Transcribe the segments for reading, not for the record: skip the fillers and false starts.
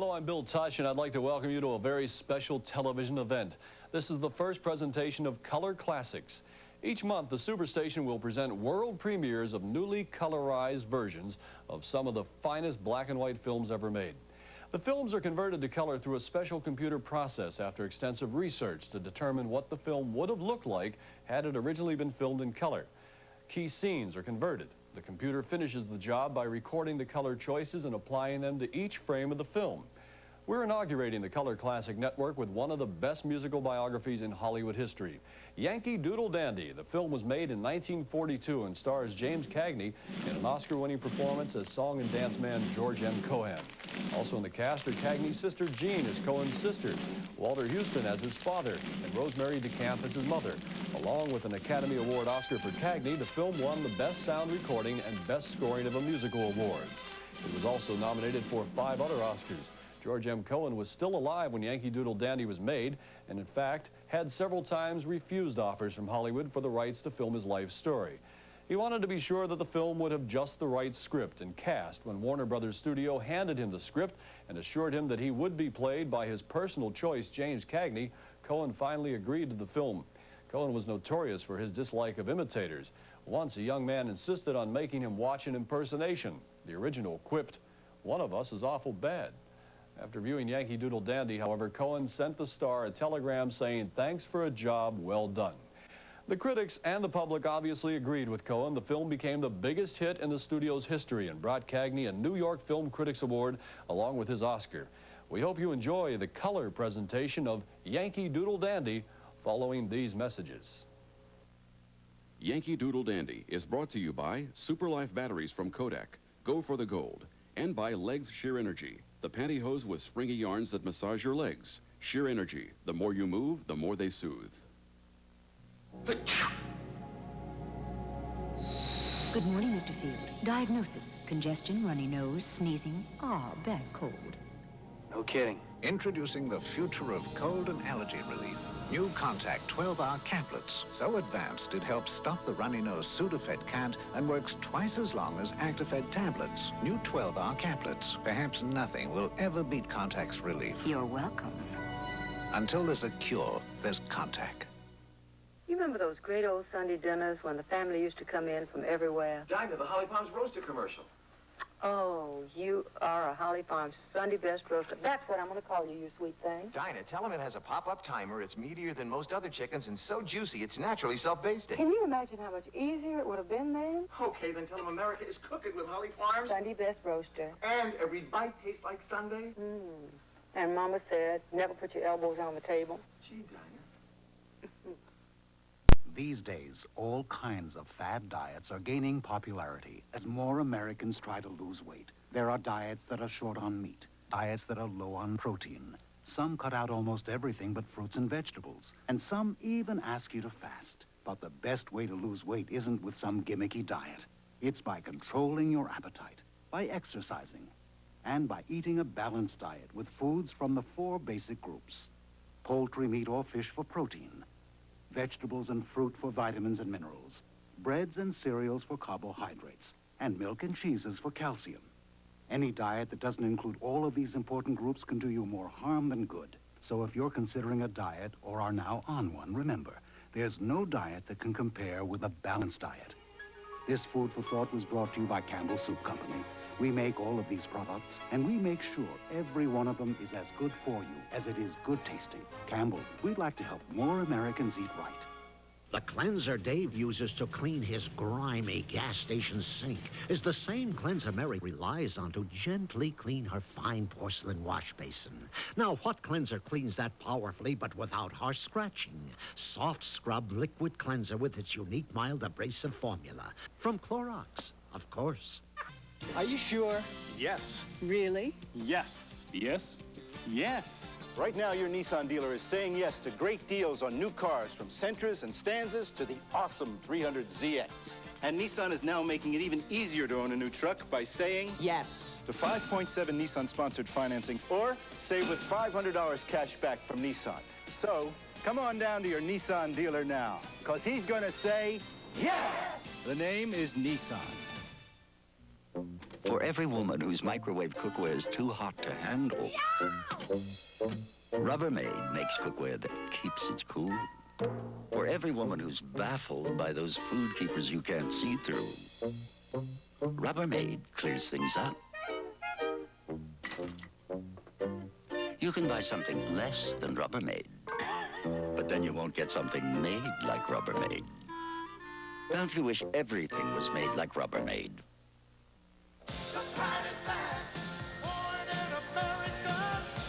Hello, I'm Bill Tush, and I'd like to welcome you to a very special television event. This is the first presentation of Color Classics. Each month, the Superstation will present world premieres of newly colorized versions of some of the finest black and white films ever made. The films are converted to color through a special computer process after extensive research to determine what the film would have looked like had it originally been filmed in color. Key scenes are converted. The computer finishes the job by recording the color choices and applying them to each frame of the film. We're inaugurating the Color Classic Network with one of the best musical biographies in Hollywood history, Yankee Doodle Dandy. The film was made in 1942 and stars James Cagney in an Oscar-winning performance as song and dance man George M. Cohan. Also in the cast are Cagney's sister Jean as Cohan's sister, Walter Houston as his father, and Rosemary DeCamp as his mother. Along with an Academy Award Oscar for Cagney, the film won the Best Sound Recording and Best Scoring of a Musical awards. It was also nominated for 5 other Oscars. George M. Cohan was still alive when Yankee Doodle Dandy was made, and in fact, had several times refused offers from Hollywood for the rights to film his life story. He wanted to be sure that the film would have just the right script and cast. When Warner Brothers Studio handed him the script and assured him that he would be played by his personal choice, James Cagney, Cohan finally agreed to the film. Cohan was notorious for his dislike of imitators. Once, a young man insisted on making him watch an impersonation. The original quipped, "One of us is awful bad." After viewing Yankee Doodle Dandy, however, Cohan sent the star a telegram saying, "Thanks for a job well done." The critics and the public obviously agreed with Cohan. The film became the biggest hit in the studio's history and brought Cagney a New York Film Critics Award along with his Oscar. We hope you enjoy the color presentation of Yankee Doodle Dandy following these messages. Yankee Doodle Dandy is brought to you by Supralife batteries from Kodak, go for the gold, and by Legs Sheer Energy, the pantyhose with springy yarns that massage your legs. Sheer Energy, the more you move, the more they soothe. Good morning, Mr. Field. Diagnosis: congestion, runny nose, sneezing, bad cold. No kidding. Introducing the future of cold and allergy relief. New Contac 12-hour caplets. So advanced it helps stop the runny nose Sudafed can't and works twice as long as Actifed tablets. New 12-hour caplets. Perhaps nothing will ever beat Contac's relief. You're welcome. Until there's a cure, there's Contac. You remember those great old Sunday dinners when the family used to come in from everywhere? Dinah, the Holly Farms roaster commercial. Oh, you are a Holly Farms Sunday best roaster. That's what I'm going to call you, you sweet thing. Dinah, tell him it has a pop-up timer. It's meatier than most other chickens and so juicy it's naturally self-basting. Can you imagine how much easier it would have been then? Okay, then tell him America is cooking with Holly Farms. Sunday best roaster. And every bite tastes like Sunday. And Mama said, never put your elbows on the table. Gee, Dinah. These days, all kinds of fad diets are gaining popularity as more Americans try to lose weight. There are diets that are short on meat, diets that are low on protein. Some cut out almost everything but fruits and vegetables, and some even ask you to fast. But the best way to lose weight isn't with some gimmicky diet. It's by controlling your appetite, by exercising, and by eating a balanced diet with foods from the 4 basic groups: poultry, meat, or fish for protein, vegetables and fruit for vitamins and minerals, breads and cereals for carbohydrates, and milk and cheeses for calcium. Any diet that doesn't include all of these important groups can do you more harm than good. So if you're considering a diet or are now on one, remember, there's no diet that can compare with a balanced diet. This food for thought was brought to you by Campbell Soup Company. We make all of these products, and we make sure every one of them is as good for you as it is good tasting. Campbell, we'd like to help more Americans eat right. The cleanser Dave uses to clean his grimy gas station sink is the same cleanser Mary relies on to gently clean her fine porcelain wash basin. Now, what cleanser cleans that powerfully but without harsh scratching? Soft Scrub liquid cleanser with its unique mild abrasive formula. From Clorox, of course. Are you sure? Yes. Really? Yes. Yes. Yes. Right now, your Nissan dealer is saying yes to great deals on new cars, from Sentras and Stanzas to the awesome 300ZX. And Nissan is now making it even easier to own a new truck by saying yes to 5.7 Nissan-sponsored financing, or save with $500 cash back from Nissan. So, come on down to your Nissan dealer now, because he's going to say yes! The name is Nissan. For every woman whose microwave cookware is too hot to handle, Rubbermaid makes cookware that keeps its cool. For every woman who's baffled by those food keepers you can't see through, Rubbermaid clears things up. You can buy something less than Rubbermaid, but then you won't get something made like Rubbermaid. Don't you wish everything was made like Rubbermaid?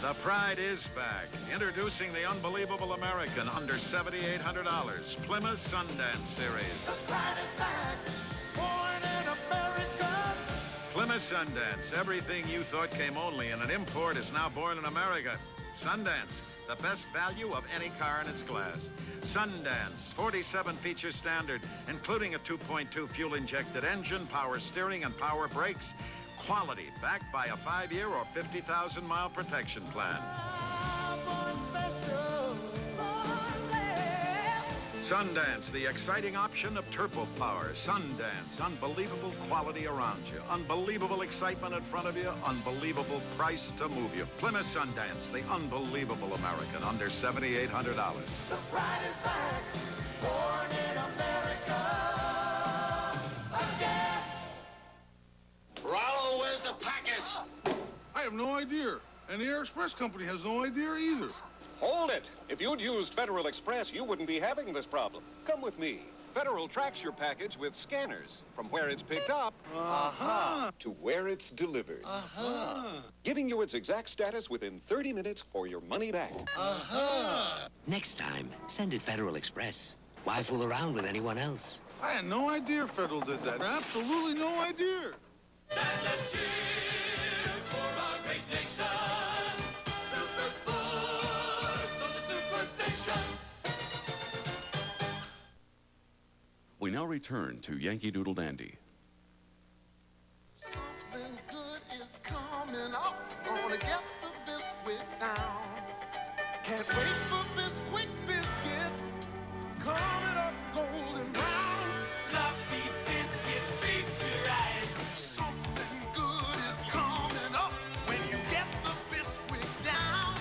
The Pride is back. Introducing the unbelievable American under $7,800 Plymouth Sundance series. The Pride is back. Born in America. Plymouth Sundance. Everything you thought came only in an import is now born in America. Sundance, the best value of any car in its class. Sundance, 47 feature standard, including a 2.2 fuel-injected engine, power steering, and power brakes. Quality backed by a 5-year or 50,000-mile protection plan. Sundance, the exciting option of turbo power. Sundance, unbelievable quality around you, unbelievable excitement in front of you, unbelievable price to move you. Plymouth Sundance, the unbelievable American, under $7,800. The pride is back, born in America again. Rollo, where's the package? I have no idea. And the Air Express company has no idea either. Hold it. If you'd used Federal Express, you wouldn't be having this problem. Come with me. Federal tracks your package with scanners from where it's picked up to where it's delivered. Giving you its exact status within 30 minutes or your money back. Next time, send it Federal Express. Why fool around with anyone else? I had no idea Federal did that. Absolutely no idea. Stand and cheer for our great nation. Super Sports on the Superstation. We now return to Yankee Doodle Dandy. Something good is coming up. Gonna get the Bisquick down. Can't wait for Bisquick biscuits. Coming up golden brown. Fluffy biscuits, feast your eyes. Something good is coming up when you get the Bisquick down.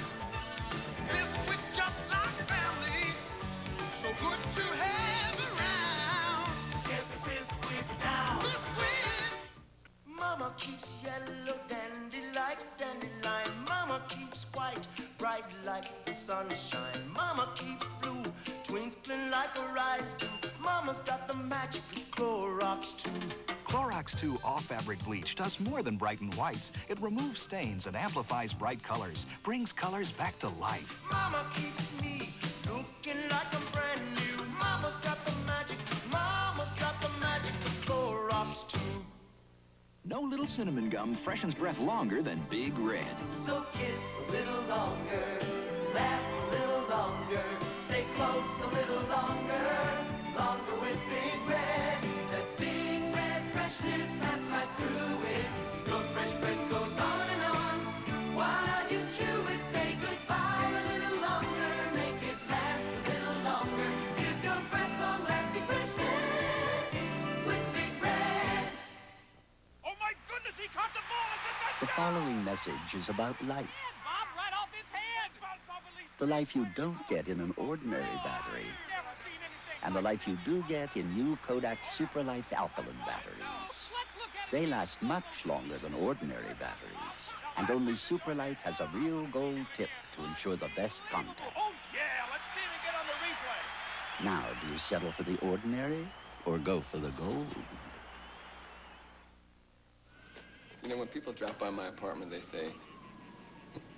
Bisquick's just like family, so good to have around. Get the Bisquick down. Bisquick. Mama keeps yellow dandy like dandelion. Mama keeps white bright like the sunshine. Mama keeps blue twinkling like a rise dew. Mama's got the magic Clorox 2. Clorox 2 all-fabric bleach does more than brighten whites. It removes stains and amplifies bright colors, brings colors back to life. Mama keeps me looking like I'm brand new. Mama's got the magic. Mama's got the magic Clorox 2. No little cinnamon gum freshens breath longer than Big Red. So kiss a little longer, laugh a little longer, stay close a little longer, longer with Big Red. That Big Red freshness lasts right through it. Your fresh breath goes on and on. While you chew it, say goodbye a little longer, make it last a little longer. Give your breath long-lasting freshness with Big Red. Oh my goodness, he caught the ball! The following message is about life. Bob, right off his head! The life you don't get in an ordinary battery. And the life you do get in new Kodak Supralife alkaline batteries. They last much longer than ordinary batteries. And only Supralife has a real gold tip to ensure the best contact. Oh yeah, let's see it again on the replay. Now, do you settle for the ordinary or go for the gold? You know, when people drop by my apartment, they say,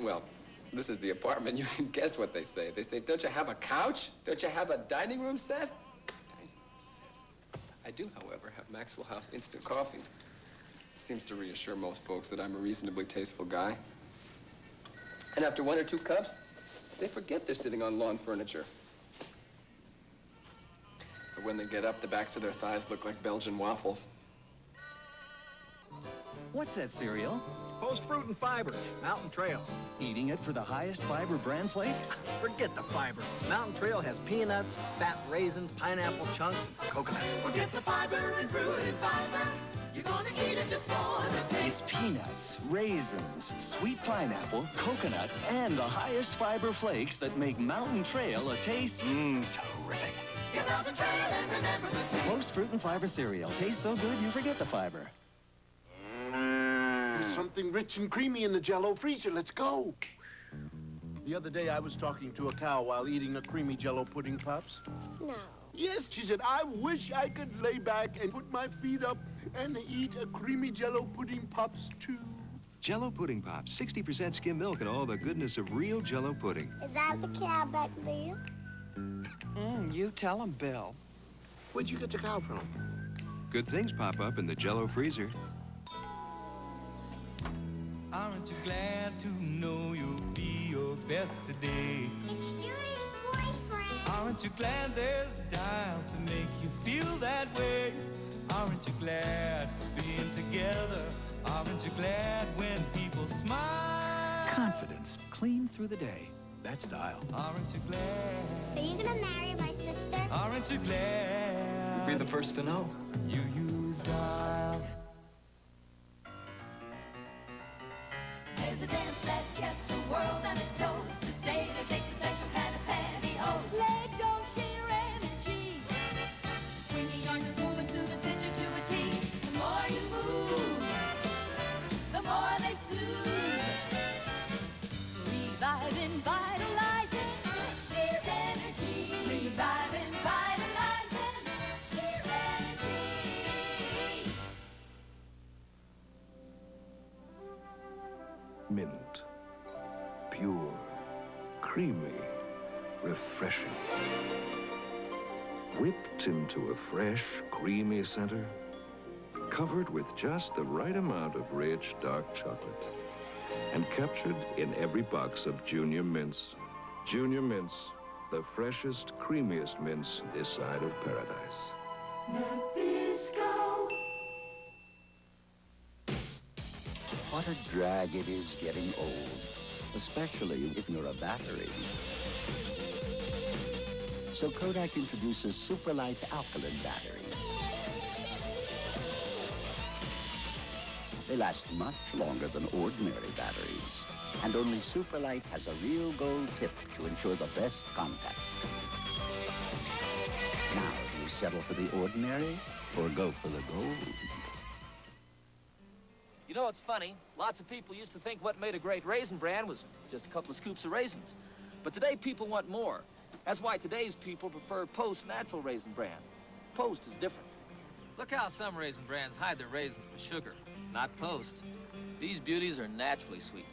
well, this is the apartment. You can guess what they say. They say, don't you have a couch? Don't you have a dining room set? Dining room set. I do, however, have Maxwell House instant coffee. It seems to reassure most folks that I'm a reasonably tasteful guy. And after 1 or 2 cups, they forget they're sitting on lawn furniture. But when they get up, the backs of their thighs look like Belgian waffles. What's that cereal? Post Fruit and Fibre, Mountain Trail. Eating it for the highest fiber bran flakes? Forget the fiber. Mountain Trail has peanuts, fat raisins, pineapple chunks, and coconut. Forget the fiber and fruit and fiber. You're gonna eat it just for the taste. It's peanuts, raisins, sweet pineapple, coconut, and the highest fiber flakes that make Mountain Trail a taste, terrific. Get Mountain Trail and remember the taste. Post Fruit and Fiber cereal. Tastes so good you forget the fiber. There's something rich and creamy in the Jell-o freezer. Let's go. The other day, I was talking to a cow while eating a creamy Jell-o pudding pops. No. Yes, she said, I wish I could lay back and put my feet up and eat a creamy Jell-o pudding pops, too. Jell-o pudding pops, 60% skim milk and all the goodness of real Jell-o pudding. Is that the cow back there? You tell him, Bill. Where'd you get the cow from? Good things pop up in the Jell-o freezer. Aren't you glad to know you'll be your best today? It's Judy's boyfriend. Aren't you glad there's a dial to make you feel that way? Aren't you glad for being together? Aren't you glad when people smile? Confidence, clean through the day. That's Dial. Aren't you glad? Are you gonna marry my sister? Aren't you glad? You'll be the first to know. You use Dial. There's a dance that kept the world on its toes. This day that takes a special kind of pantyhose. Legs on sheer energy. Swinging arms moving to the picture to a T. The more you move, the more they soothe. Reviving, vitalizing, sheer energy. Reviving, vitalizing, sheer energy. Mint. Pure. Creamy. Refreshing. Whipped into a fresh, creamy center. Covered with just the right amount of rich, dark chocolate. And captured in every box of Junior Mints. Junior Mints, the freshest, creamiest mints this side of paradise. Nabisco. What a drag it is getting old, especially if you're a battery. So Kodak introduces Supralife alkaline batteries. They last much longer than ordinary batteries. And only Supralife has a real gold tip to ensure the best contact. Now, do you settle for the ordinary or go for the gold? You know, it's funny. Lots of people used to think what made a great raisin bran was just a couple of scoops of raisins. But today, people want more. That's why today's people prefer Post natural raisin bran. Post is different. Look how some raisin brands hide their raisins with sugar. Not Post. These beauties are naturally sweet.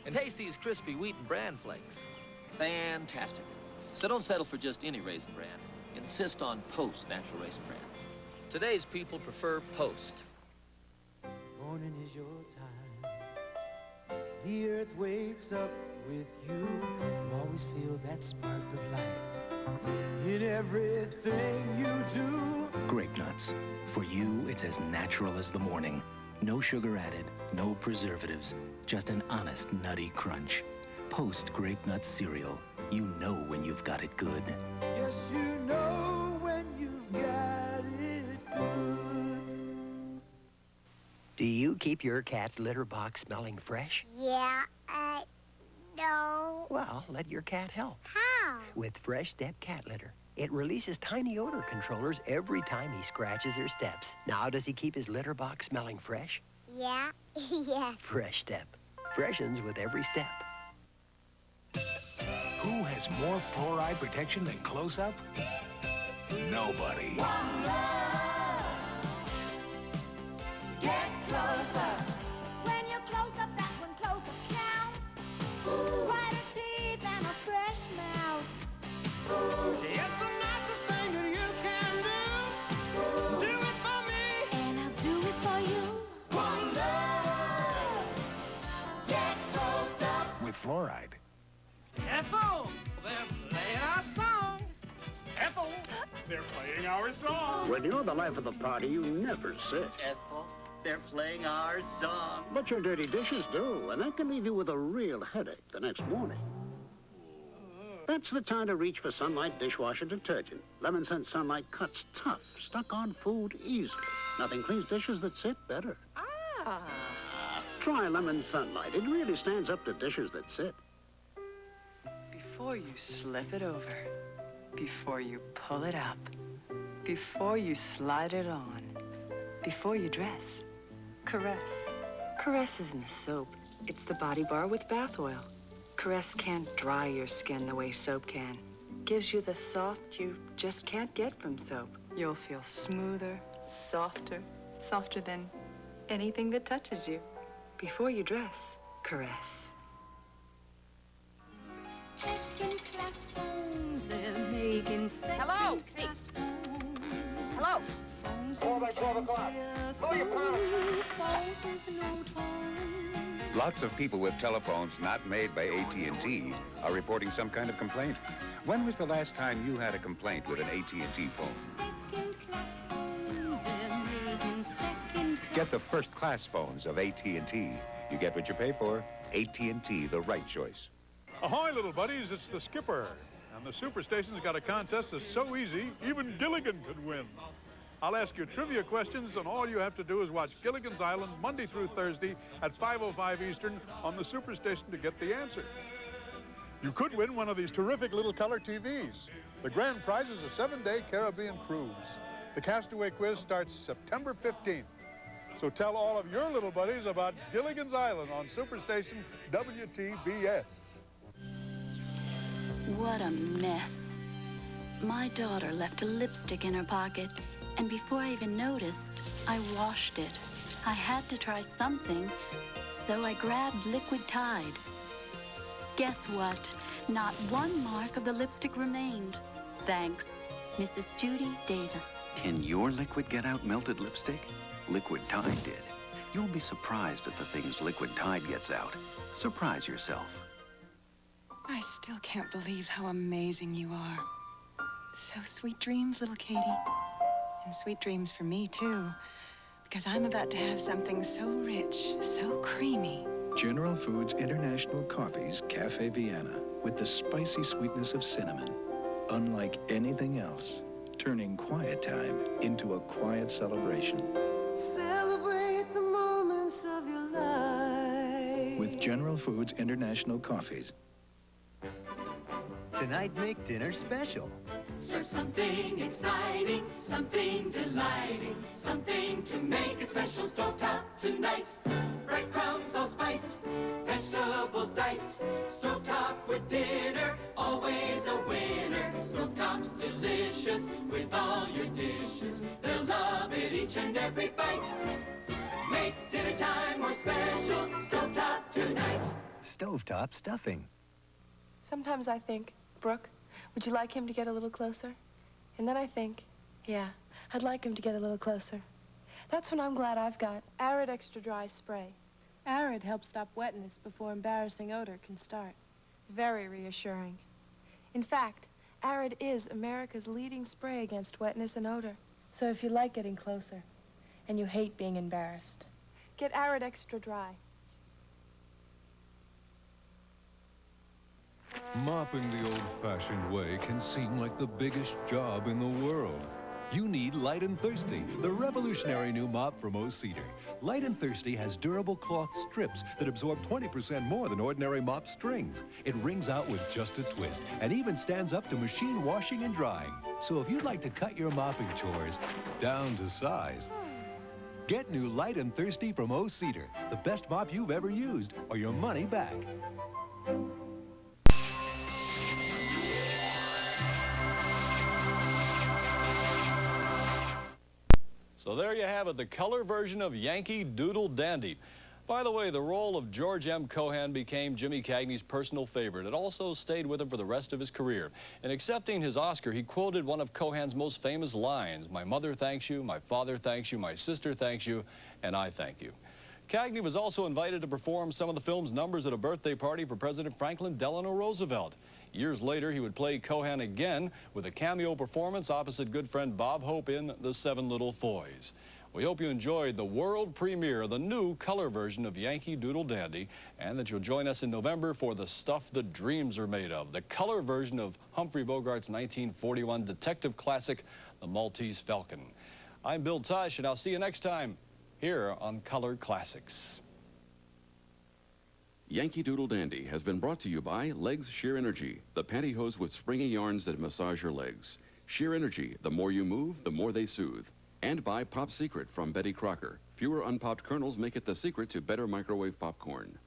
And taste these crispy wheat and bran flakes. Fantastic. So don't settle for just any raisin bran. Insist on Post natural raisin bran. Today's people prefer Post. Morning is your time. The earth wakes up with you. You always feel that spark of life in everything you do. Grape nuts. For you, it's as natural as the morning. No sugar added, no preservatives, just an honest nutty crunch. Post Grape Nuts cereal. You know when you've got it good. Yes, you know when you've got it good. Do you keep your cat's litter box smelling fresh? Yeah, no. Well, let your cat help. How? With Fresh Step cat litter. It releases tiny odor controllers every time he scratches or steps. Now, does he keep his litter box smelling fresh? Yeah, yeah. Fresh Step. Freshens with every step. Who has more fluoride protection than Close-Up? Nobody. Get closer. When you're close up, that's when close up counts. Whiter teeth and a fresh mouth. It's the nicest thing that you can do. Do it for me, and I'll do it for you. One love. Get close up. With fluoride. Ethel, they're playing our song. Ethel, they're playing our song. When you're the life of the party, you never sit. Ethel, they're playing our song. But your dirty dishes do, and that can leave you with a real headache the next morning. That's the time to reach for Sunlight dishwasher detergent. Lemon Scent Sunlight cuts tough, stuck-on food easily. Nothing cleans dishes that sit better. Try lemon sunlight. It really stands up to dishes that sit. Before you slip it over, before you pull it up, before you slide it on, before you dress, Caress. Caress isn't a soap. It's the body bar with bath oil. Caress can't dry your skin the way soap can. Gives you the soft you just can't get from soap. You'll feel smoother, softer than anything that touches you. Before you dress, Caress. Second-class phones, they're making Hello? Hey. Hello? Call by 12 o'clock. Blow your Phones with no tone. Lots of people with telephones not made by AT&T are reporting some kind of complaint. When was the last time you had a complaint with an AT&T phone? Second-class phones, they're making second-class. Get the first-class phones of AT&T. You get what you pay for. AT&T, the right choice. Ahoy, little buddies, it's the skipper. And the Superstation's got a contest that's so easy, even Gilligan could win. I'll ask you trivia questions, and all you have to do is watch Gilligan's Island Monday through Thursday at 5:05 Eastern on the Superstation to get the answer. You could win one of these terrific little color TVs. The grand prize is a 7-day Caribbean cruise. The Castaway Quiz starts September 15th. So tell all of your little buddies about Gilligan's Island on Superstation WTBS. What a mess. My daughter left a lipstick in her pocket, and before I even noticed, I washed it. I had to try something, so I grabbed Liquid Tide. Guess what? Not one mark of the lipstick remained. Thanks, Mrs. Judy Davis. Can your liquid get out melted lipstick? Liquid Tide did. You'll be surprised at the things Liquid Tide gets out. Surprise yourself. I still can't believe how amazing you are. So sweet dreams, little Katie. And sweet dreams for me, too. Because I'm about to have something so rich, so creamy. General Foods International Coffee's Cafe Vienna with the spicy sweetness of cinnamon. Unlike anything else, turning quiet time into a quiet celebration. Celebrate the moments of your life. With General Foods International Coffees. Tonight, make dinner special. Serve something exciting, something delighting, something to make it special. Stovetop tonight. Breadcrumbs all spiced, vegetables diced. Stovetop with dinner, always a winner. Stovetop's delicious with all your dishes. They'll love it each and every bite. Make dinner time more special. Stovetop tonight. Stovetop stuffing. Sometimes I think, Brooke, would you like him to get a little closer? And then I think, yeah, I'd like him to get a little closer. That's when I'm glad I've got Arid Extra Dry Spray. Arid helps stop wetness before embarrassing odor can start. Very reassuring. In fact, Arid is America's leading spray against wetness and odor. So if you like getting closer, and you hate being embarrassed, get Arid Extra Dry. Mopping the old-fashioned way can seem like the biggest job in the world. You need Light and Thirsty, the revolutionary new mop from O-Cedar. Light and Thirsty has durable cloth strips that absorb 20% more than ordinary mop strings. It wrings out with just a twist and even stands up to machine washing and drying. So if you'd like to cut your mopping chores down to size, get new Light and Thirsty from O-Cedar, the best mop you've ever used, or your money back. So there you have it, the color version of Yankee Doodle Dandy. By the way, the role of George M. Cohan became Jimmy Cagney's personal favorite. It also stayed with him for the rest of his career. In accepting his Oscar, he quoted one of Cohan's most famous lines, "My mother thanks you, my father thanks you, my sister thanks you, and I thank you." Cagney was also invited to perform some of the film's numbers at a birthday party for President Franklin Delano Roosevelt. Years later, he would play Cohan again with a cameo performance opposite good friend Bob Hope in The Seven Little Foys. We hope you enjoyed the world premiere of the new color version of Yankee Doodle Dandy, and that you'll join us in November for The Stuff That Dreams Are Made Of, the color version of Humphrey Bogart's 1941 detective classic, The Maltese Falcon. I'm Bill Tush, and I'll see you next time here on Color Classics. Yankee Doodle Dandy has been brought to you by Legs Sheer Energy, the pantyhose with springy yarns that massage your legs. Sheer Energy, the more you move, the more they soothe. And by Pop Secret from Betty Crocker. Fewer unpopped kernels make it the secret to better microwave popcorn.